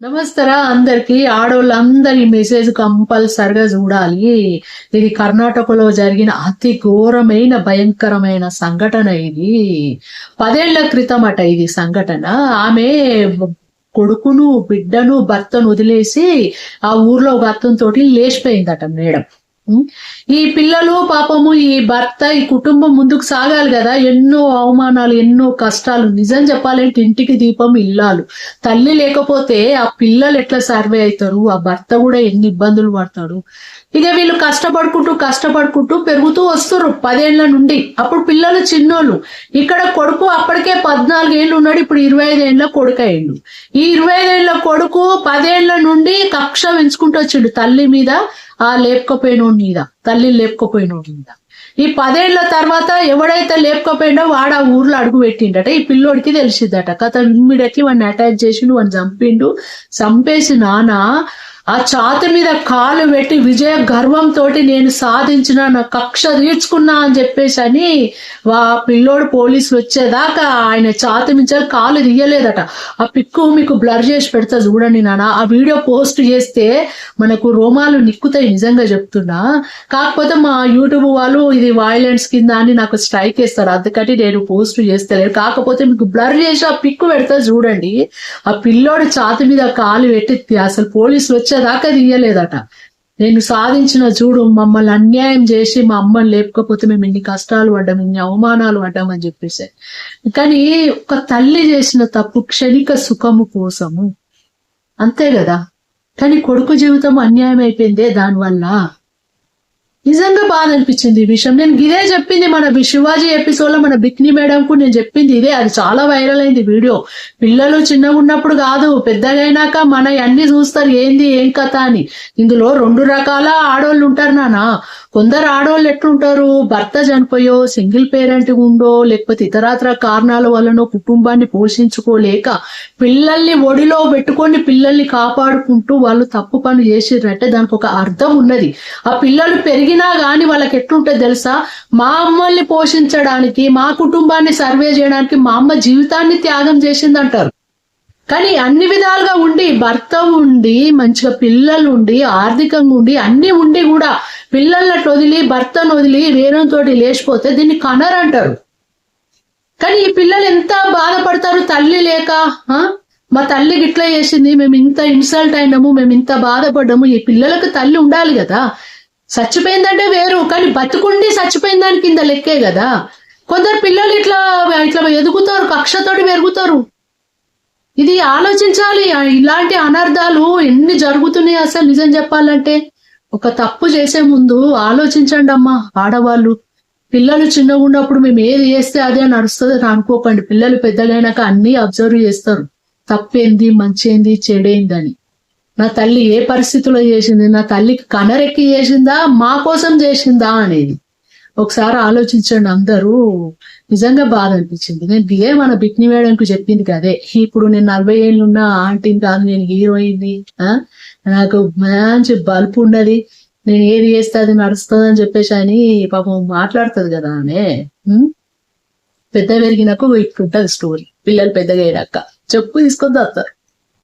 నమస్తరా అందరికి. ఆడోళ్ళందరి మెసేజ్ కంపల్సరిగా చూడాలి. ఇది కర్ణాటకలో జరిగిన అతి ఘోరమైన భయంకరమైన సంఘటన. ఇది 10 ఏళ్ల క్రితం అట ఇది సంఘటన. ఆమె కొడుకును బిడ్డను భర్తను వదిలేసి ఆ ఊర్లో ఒక అతనితోటి లేచిపోయిందట మేడం. ఈ పిల్లలు పాపము, ఈ భర్త, ఈ కుటుంబం ముందుకు సాగాలి కదా. ఎన్నో అవమానాలు, ఎన్నో కష్టాలు. నిజం చెప్పాలంటే ఇంటికి దీపం ఇల్లాలు. తల్లి లేకపోతే ఆ పిల్లలు ఎట్లా సర్వే అవుతారు, ఆ భర్త కూడా ఎన్ని ఇబ్బందులు పడతాడు. ఇక వీళ్ళు కష్టపడుకుంటూ పెరుగుతూ వస్తారు 10 ఏళ్ల నుండి. అప్పుడు పిల్లలు చిన్నోళ్ళు. ఇక్కడ కొడుకు అప్పటికే 14 ఏళ్ళు ఉన్నాడు, ఇప్పుడు 25 ఏళ్ళ కొడుకు అయ్యిండు. ఈ 25 ఏళ్ళ కొడుకు 10 ఏళ్ల నుండి కక్ష పెంచుకుంటూ వచ్చిండు తల్లి మీద, ఆ లేపుకపోయినోడి మీద, తల్లి లేపుకపోయినోడి మీద. ఈ 10 ఏళ్ల తర్వాత ఎవడైతే లేపుకపోయిండో వాడు ఆ ఊర్లో అడుగు పెట్టిండట. ఈ పిల్లోడికి తెలిసిందట. కథ ఇమ్మీడియట్లీ వాడిని అటాక్ చేసిండు, వాడిని చంపిండు. చంపేసి నాన్న ఆ ఛాతి మీద కాలు పెట్టి విజయ గర్వంతో నేను సాధించిన, నా కక్ష తీర్చుకున్నా అని చెప్పేసి అని పిల్లోడు పోలీసులు వచ్చేదాకా ఆయన ఛాతి మీద కాలు తీయలేదట. ఆ పిక్కు మీకు బ్లర్ చేసి పెడతా చూడండి నాన్న. ఆ వీడియో పోస్ట్ చేస్తే మనకు రోమాలు నిక్కుతాయి, నిజంగా చెప్తున్నా. కాకపోతే మా యూట్యూబ్ వాళ్ళు ఇది వైలెన్స్ కింద అని నాకు స్ట్రైక్ వేస్తారు, అందుకని నేను పోస్ట్ చేస్తలేను. కాకపోతే మీకు బ్లర్ చేసి ఆ పిక్కు పెడతా చూడండి. ఆ పిల్లోడు ఛాతి మీద కాలు పెట్టి అసలు పోలీసులు వచ్చేదాకా తీయలేదట. నేను సాధించిన చూడు, మమ్మల్ని అన్యాయం చేసి మా అమ్మని లేపకపోతే మేము ఇన్ని కష్టాలు పడ్డాం, ఇన్ని అవమానాలు పడ్డామని చెప్పేసి. కానీ ఒక తల్లి చేసిన తప్పు క్షణిక సుఖము కోసము, అంతే కదా. కానీ కొడుకు జీవితం అన్యాయం అయిపోయిందే దానివల్ల. నిజంగా బాధ అనిపించింది ఈ విషయం. నేను ఇదే చెప్పింది మన శివాజీ ఎపిసోడ్ లో మన బిక్ని మేడంకు నేను చెప్పింది ఇదే. అది చాలా వైరల్ అయింది వీడియో. పిల్లలు చిన్నగా ఉన్నప్పుడు కాదు, పెద్దగైనాక మన అన్ని చూస్తారు ఏంది ఏం కథ అని. ఇందులో 2 రకాల ఆడోళ్ళు ఉంటారు నాన్న. కొందరు ఆడోళ్ళు ఎట్లుంటారు, భర్త చనిపోయో, సింగిల్ పేరెంట్ ఉండో, లేకపోతే ఇతరాతర కారణాల వల్లనో కుటుంబాన్ని పోషించుకోలేక పిల్లల్ని ఒడిలో పెట్టుకొని పిల్లల్ని కాపాడుకుంటూ వాళ్ళు తప్పు పని చేసిర్రంటే దానికి ఒక అర్థం ఉన్నది. ఆ పిల్లలు పెరిగినా గాని వాళ్ళకి ఎట్లుంటుంది తెలుసా, మా అమ్మల్ని పోషించడానికి, మా కుటుంబాన్ని సర్వే చేయడానికి మా అమ్మ జీవితాన్ని త్యాగం చేసిందంటారు. కానీ అన్ని విధాలుగా ఉండి, భర్త ఉండి, మంచిగా పిల్లలు ఉండి, ఆర్థికంగా ఉండి, అన్ని ఉండి కూడా పిల్లల్ని వదిలి, భర్తను వదిలి వేరేతోటి లేచిపోతే దీన్ని కనర్ అంటారు. కానీ ఈ పిల్లలు ఎంత బాధపడతారు తల్లి లేక. మా తల్లి గిట్లా చేసింది, మేము ఇంత ఇన్సల్ట్ అయినాము, మేము ఇంత బాధపడ్డాము. ఈ పిల్లలకు తల్లి ఉండాలి కదా. చచ్చిపోయిందంటే వేరు, కానీ బతుకుండి చచ్చిపోయిన దాని కింద లెక్కే కదా. కొందరు పిల్లలు ఇట్లా ఎదుగుతారు, కక్షతోటి పెరుగుతారు. ఇది ఆలోచించాలి. ఇలాంటి అనర్థాలు ఎన్ని జరుగుతున్నాయి అసలు. నిజం చెప్పాలంటే ఒక తప్పు చేసే ముందు ఆలోచించండి అమ్మా ఆడవాళ్ళు. పిల్లలు చిన్నగా ఉన్నప్పుడు మేము ఏది చేస్తే అదే నడుస్తుంది అని అనుకోకండి. పిల్లలు పెద్దలైనాక అన్ని అబ్జర్వ్ చేస్తారు, తప్పేంది, మంచేంది, చెడేందని. నా తల్లి ఏ పరిస్థితిలో చేసింది, నా తల్లికి కనరెక్కి చేసిందా, మా కోసం చేసిందా అనేది ఒకసారి ఆలోచించండి అందరూ. నిజంగా బాధ అనిపించింది. నేను దిగే మన బిక్ని మేడంకు చెప్పింది కదే. ఇప్పుడు నేను 40 ఏళ్ళు ఉన్న ఆంటీని కాదు, నేను హీరోయిన్ని, నాకు మంచి బల్పు ఉన్నది, నేను ఏది చేస్తే అది నడుస్తుంది అని చెప్పేసి అని పాపం మాట్లాడుతుంది కదా ఆమె. పెద్ద పెరిగినాక ఇట్లుంటది స్టోరీ. పిల్లలు పెద్దగా అయినాక చెప్పు తీసుకొని వస్తారు.